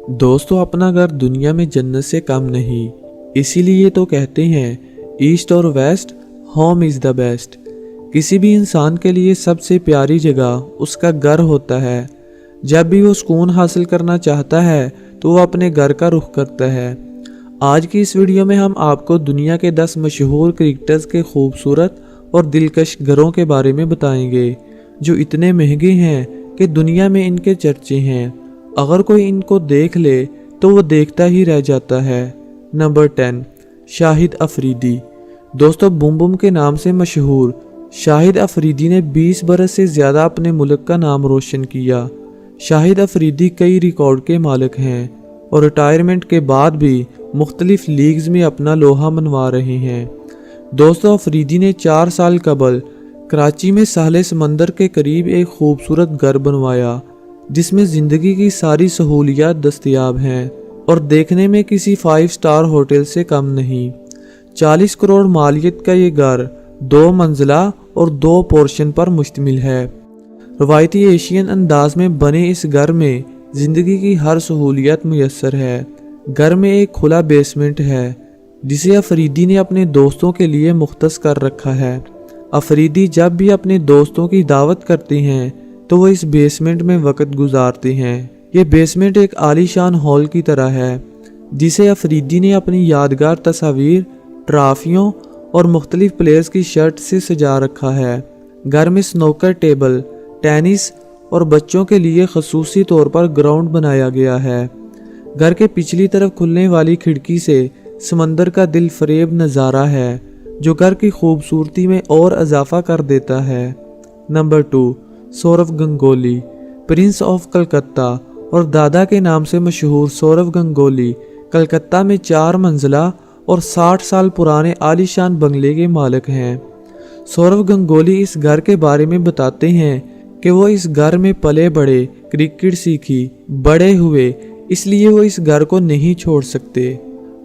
दोस्तों, अपना घर दुनिया में जन्नत से कम नहीं। इसीलिए तो कहते हैं ईस्ट और west, home is the best. किसी भी इंसान के लिए सबसे प्यारी जगह उसका घर होता है। जब भी वो सुकून हासिल करना चाहता है तो वो अपने घर का रुख करता है। आज की इस वीडियो में हम आपको दुनिया के 10 मशहूर क्रिकेटर्स के खूबसूरत और दिलकश घरों के बारे में बताएंगे, जो इतने महंगे हैं कि दुनिया में इनके चर्चे हैं। अगर कोई इनको देख ले तो वो देखता ही रह जाता है। नंबर 10, शाहिद अफरीदी। दोस्तों, बुम बुम के नाम से मशहूर शाहिद अफरीदी ने 20 बरस से ज़्यादा अपने मुल्क का नाम रोशन किया। शाहिद अफरीदी कई रिकॉर्ड के मालिक हैं और रिटायरमेंट के बाद भी मुख्तलिफ लीग्स में अपना लोहा मनवा रहे हैं। दोस्तों, अफरीदी ने 4 साल कबल कराची में साहले समंदर के करीब एक खूबसूरत घर बनवाया, जिसमें ज़िंदगी की सारी सहूलियात दस्तयाब हैं और देखने में किसी 5 स्टार होटल से कम नहीं। 40 करोड़ मालियत का ये घर 2 मंजिला और 2 पोर्शन पर मुश्तमिल है। रवायती एशियन अंदाज में बने इस घर में ज़िंदगी की हर सहूलियत मुयस्सर है। घर में एक खुला बेसमेंट है, जिसे अफरीदी ने अपने दोस्तों के लिए मुख्तस कर रखा है। अफरीदी जब भी अपने दोस्तों की दावत करते हैं तो वो इस बेसमेंट में वक्त गुजारते हैं। ये बेसमेंट एक आलीशान हॉल की तरह है, जिसे अफरीदी ने अपनी यादगार तस्वीर, ट्रॉफियों और मुख्तलिफ प्लेयर्स की शर्ट से सजा रखा है। घर में स्नूकर टेबल, टेनिस और बच्चों के लिए खसूसी तौर पर ग्राउंड बनाया गया है। घर के पिछली तरफ खुलने वाली खिड़की से समंदर का दिल फरेब नज़ारा है, जो घर की खूबसूरती में और इजाफा कर देता है। Number 2, Sourav Ganguly. Prince of Calcutta और दादा के नाम से मशहूर सौरव गंगोली कलकत्ता में 4 मंजिला और 60 साल पुराने आलीशान बंगले के मालिक हैं। सौरव गंगोली इस घर के बारे में बताते हैं कि वो इस घर में पले बड़े, क्रिकेट सीखी, बड़े हुए, इसलिए वो इस घर को नहीं छोड़ सकते।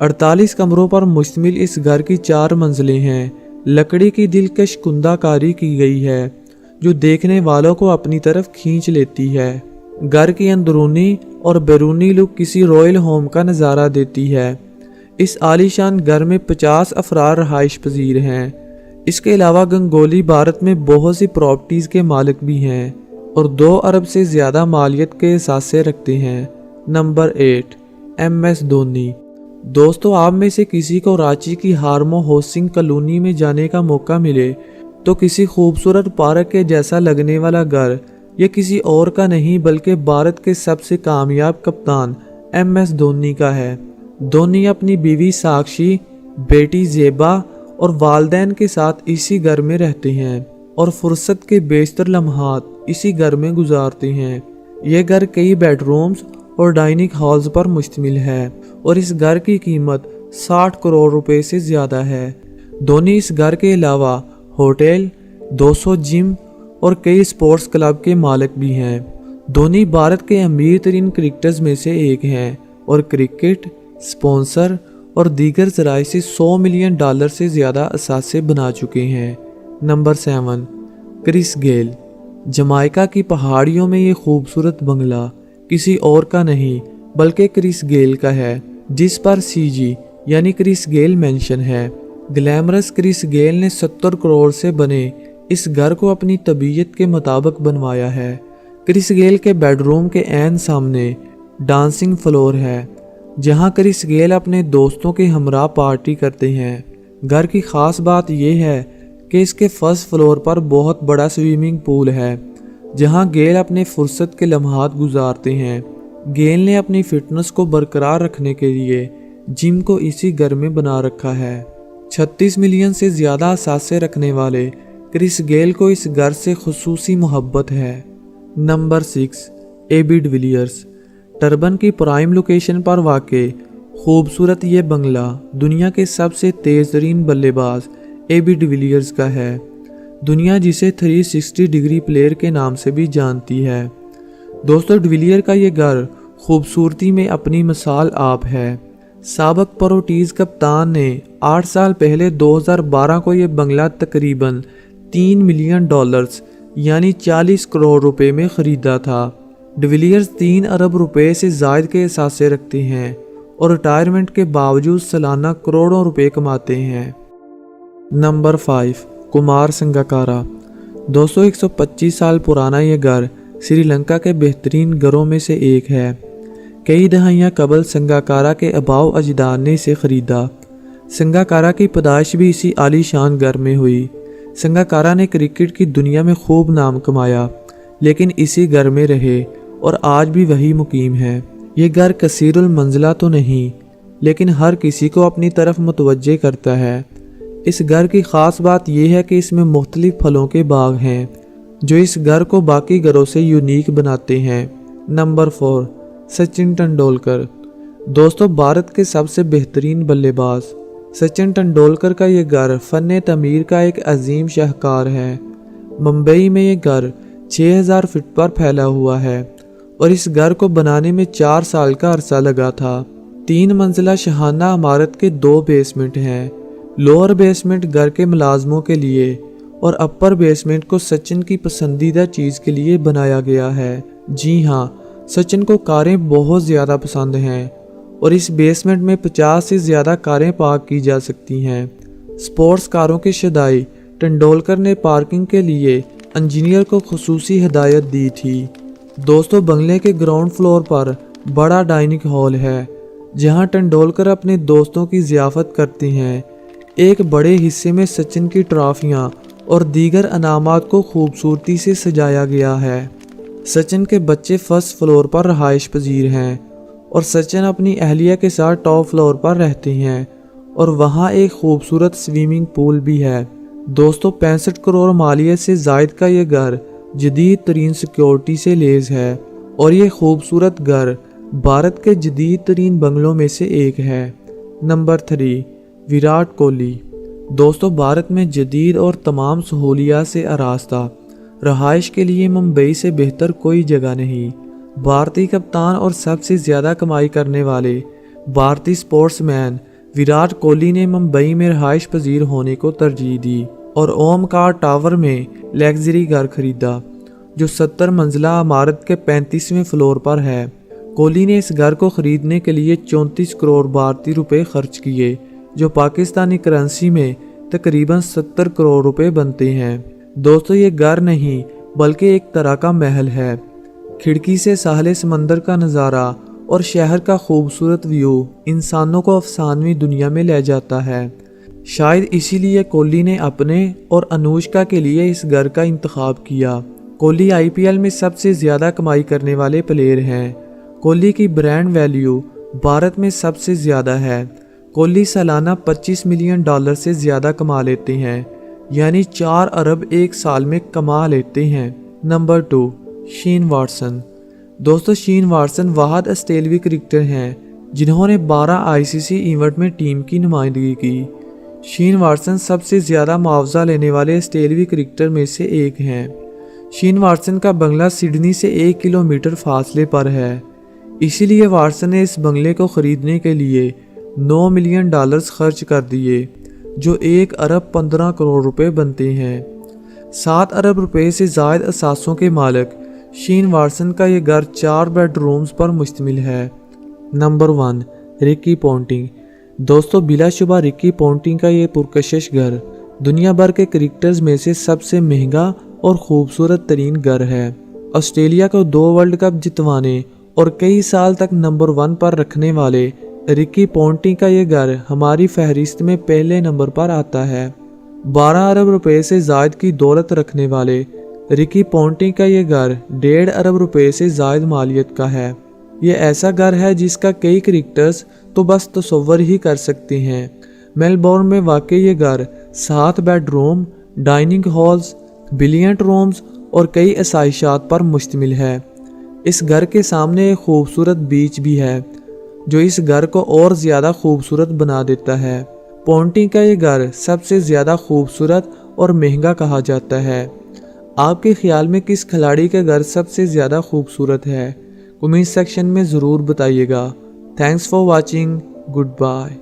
48 कमरों पर मुश्तमिल इस घर की 4 मंजिलें हैं। लकड़ी की दिलकश कुंदाकारी की गई है, जो देखने वालों को अपनी तरफ खींच लेती है। घर की अंदरूनी और बैरूनी लुक किसी रॉयल होम का नज़ारा देती है। इस आलीशान घर में 50 अफराद रहाइश पजीर हैं। इसके अलावा गंगोली भारत में बहुत सी प्रॉपर्टीज़ के मालिक भी हैं और 2 अरब से ज़्यादा मालियत के एहसासे रखते हैं। Number 8, MS Dhoni. दोस्तों, आप में से किसी को रांची की हार्मो हाउसिंग कॉलोनी में जाने का मौका मिले तो किसी खूबसूरत पार्क के जैसा लगने वाला घर ये किसी और का नहीं बल्कि भारत के सबसे कामयाब कप्तान MS धोनी का है। धोनी अपनी बीवी साक्षी, बेटी ज़ेबा और वालदैन के साथ इसी घर में रहते हैं और फुर्सत के बेशतर लम्हात इसी घर में गुजारते हैं। यह घर कई बेडरूम्स और डाइनिंग हॉल्स पर मुश्तमिल है और इस घर की कीमत 60 करोड़ रुपए से ज़्यादा है। धोनी इस घर के अलावा होटल, 200 जिम और कई स्पोर्ट्स क्लब के मालिक भी हैं। धोनी भारत के अमीर तरीन क्रिकेटर्स में से एक हैं और क्रिकेट, स्पॉन्सर और दीगर ज़राए से $100 मिलियन से ज़्यादा असासे बना चुके हैं। Number 7, Chris Gayle. जमाइका की पहाड़ियों में ये खूबसूरत बंगला किसी और का नहीं बल्कि क्रिस गेल का है, जिस पर CG यानी क्रिस गेल मेंशन है। ग्लैमरस क्रिस गेल ने 70 करोड़ से बने इस घर को अपनी तबीयत के मुताबिक बनवाया है। क्रिस गेल के बेडरूम के ऐन सामने डांसिंग फ्लोर है, जहां क्रिस गेल अपने दोस्तों के हमरा पार्टी करते हैं। घर की खास बात यह है कि इसके फर्स्ट फ्लोर पर बहुत बड़ा स्विमिंग पूल है, जहां गेल अपने फुर्सत के लम्हात गुजारते हैं। गेल ने अपनी फिटनेस को बरकरार रखने के लिए जिम को इसी घर में बना रखा है। 36 मिलियन से ज़्यादा असासे रखने वाले क्रिस गेल को इस घर से खुसूसी मोहब्बत है। Number 6, AB de Villiers. टर्बन की प्राइम लोकेशन पर वाक़े खूबसूरत ये बंगला दुनिया के सबसे तेज़ तरीन बल्लेबाज AB डिविलियर्स का है। दुनिया जिसे 360 डिग्री प्लेयर के नाम से भी जानती है। दोस्तों, डिविलियर का ये घर खूबसूरती में अपनी मिसाल आप है। साबक प्रो टीज़ कप्तान ने 8 साल पहले 2012 को ये बंगला तकरीबन $3 मिलियन यानी 40 करोड़ रुपए में ख़रीदा था। ڈویلیئرز 3 ارب روپے سے زائد کے اثاثے رکھتے ہیں اور ریٹائرمنٹ کے باوجود سالانہ کروڑوں روپے کماتے ہیں۔ نمبر 5، کمار سنگاکارا۔ دوستو 125 سال پرانا یہ گھر سری لنکا کے بہترین گھروں میں سے ایک ہے۔ کئی دہائیاں قبل سنگاکارا کے آباؤ اجداد نے اسے خریدا۔ سنگاکارا کی پیدائش بھی اسی عالی شان گھر میں ہوئی۔ سنگاکارا نے کرکٹ کی دنیا میں خوب نام کمایا، لیکن اسی گھر میں رہے اور آج بھی وہی مقیم ہے۔ یہ گھر کثیر المنزلہ تو نہیں، لیکن ہر کسی کو اپنی طرف متوجہ کرتا ہے۔ اس گھر کی خاص بات یہ ہے کہ اس میں مختلف پھلوں کے باغ ہیں، جو اس گھر کو باقی گھروں سے یونیک بناتے ہیں۔ نمبر 4، سچن ٹنڈولکر۔ دوستو بھارت کے سب سے بہترین بلے باز سچن ٹنڈولکر کا یہ گھر فن تعمیر کا ایک عظیم شاہکار ہے۔ ممبئی میں یہ گھر 6000 فٹ پر پھیلا ہوا ہے اور اس گھر کو بنانے میں 4 سال کا عرصہ لگا تھا۔ 3 منزلہ شاہانہ عمارت کے 2 بیسمنٹ ہیں۔ لوور بیسمنٹ گھر کے ملازموں کے لیے اور اپر بیسمنٹ کو سچن کی پسندیدہ چیز کے لیے بنایا گیا ہے۔ جی ہاں، سچن کو کاریں بہت زیادہ پسند ہیں اور اس بیسمنٹ میں 50 سے زیادہ کاریں پارک کی جا سکتی ہیں۔ سپورٹس کاروں کی شدائی ٹنڈولکر نے پارکنگ کے لیے انجینئر کو خصوصی ہدایت دی تھی۔ دوستو بنگلے کے گراؤنڈ فلور پر بڑا ڈائننگ ہال ہے، جہاں ٹنڈولکر اپنے دوستوں کی ضیافت کرتے ہیں۔ ایک بڑے حصے میں سچن کی ٹرافیاں اور دیگر انعامات کو خوبصورتی سے سجایا گیا ہے۔ سچن کے بچے فرسٹ فلور پر رہائش پذیر ہیں اور سچن اپنی اہلیہ کے ساتھ ٹاپ فلور پر رہتے ہیں اور وہاں ایک خوبصورت سوئمنگ پول بھی ہے۔ دوستو 65 کروڑ مالیت سے زائد کا یہ گھر جدید ترین سیکیورٹی سے لیس ہے اور یہ خوبصورت گھر بھارت کے جدید ترین بنگلوں میں سے ایک ہے۔ نمبر 3، وراٹ کوہلی۔ دوستو بھارت میں جدید اور تمام سہولیات سے آراستہ رہائش کے لیے ممبئی سے بہتر کوئی جگہ نہیں۔ بھارتی کپتان اور سب سے زیادہ کمائی کرنے والے بھارتی سپورٹس مین وراٹ کوہلی نے ممبئی میں رہائش پذیر ہونے کو ترجیح دی اور اومکار ٹاور میں لیگژری گھر خریدا، جو 70 منزلہ عمارت کے 35ویں فلور پر ہے۔ کوہلی نے اس گھر کو خریدنے کے لیے 34 کروڑ بھارتی روپے خرچ کیے، جو پاکستانی کرنسی میں تقریباً 70 کروڑ روپے بنتے ہیں۔ دوستو یہ گھر نہیں بلکہ ایک طرح کا محل ہے۔ کھڑکی سے ساحل سمندر کا نظارہ اور شہر کا خوبصورت ویو انسانوں کو افسانوی دنیا میں لے جاتا ہے۔ شاید اسی لیے کوہلی نے اپنے اور انوشکا کے لیے اس گھر کا انتخاب کیا۔ کوہلی IPL میں سب سے زیادہ کمائی کرنے والے پلیئر ہیں۔ کوہلی کی برانڈ ویلیو بھارت میں سب سے زیادہ ہے۔ کوہلی سالانہ $25 ملین سے زیادہ کما لیتے ہیں، یعنی 4 ارب ایک سال میں کما لیتے ہیں۔ Number 2، Shane Watson. دوستو شین واٹسن واحد آسٹریلوی کرکٹر ہیں جنہوں نے 12 ICC ایونٹ میں ٹیم کی نمائندگی کی۔ شین واٹسن سب سے زیادہ معاوضہ لینے والے آسٹریلوی کرکٹر میں سے ایک ہیں۔ شین واٹسن کا بنگلہ سڈنی سے 1 کلومیٹر فاصلے پر ہے، اسی لیے واٹسن نے اس بنگلے کو خریدنے کے لیے $9 ملین خرچ کر دیے، جو 1 ارب 15 کروڑ روپے بنتے ہیں۔ 7 ارب روپے سے زائد اثاثوں کے مالک شین واٹسن کا یہ گھر 4 بیڈ رومز پر مشتمل ہے۔ نمبر 1، رکی پونٹنگ۔ دوستو بلا شبہ رکی پونٹنگ کا یہ پرکشش گھر دنیا بھر کے کرکٹرز میں سے سب سے مہنگا اور خوبصورت ترین گھر ہے۔ آسٹریلیا کو 2 ورلڈ کپ جتوانے اور کئی سال تک نمبر 1 پر رکھنے والے رکی پونٹنگ کا یہ گھر ہماری فہرست میں پہلے نمبر پر آتا ہے۔ 12 ارب روپے سے زائد کی دولت رکھنے والے رکی پونٹنگ کا یہ گھر 1.5 ارب روپے سے زائد مالیت کا ہے۔ یہ ایسا گھر ہے جس کا کئی کرکٹرز تو بس تصور ہی کر سکتے ہیں۔ میلبورن میں واقع یہ گھر 7 bed room, dining halls, بلینٹ rooms اور کئی آسائشات پر مشتمل ہے۔ اس گھر کے سامنے ایک خوبصورت بیچ بھی ہے، جو اس گھر کو اور زیادہ خوبصورت بنا دیتا ہے۔ پونٹنگ کا یہ گھر سب سے زیادہ خوبصورت اور مہنگا کہا جاتا ہے۔ آپ کے خیال میں کس کھلاڑی کا گھر سب سے زیادہ خوبصورت ہے؟ کمنٹ سیکشن میں ضرور بتائیے گا۔ Thanks for watching, good bye.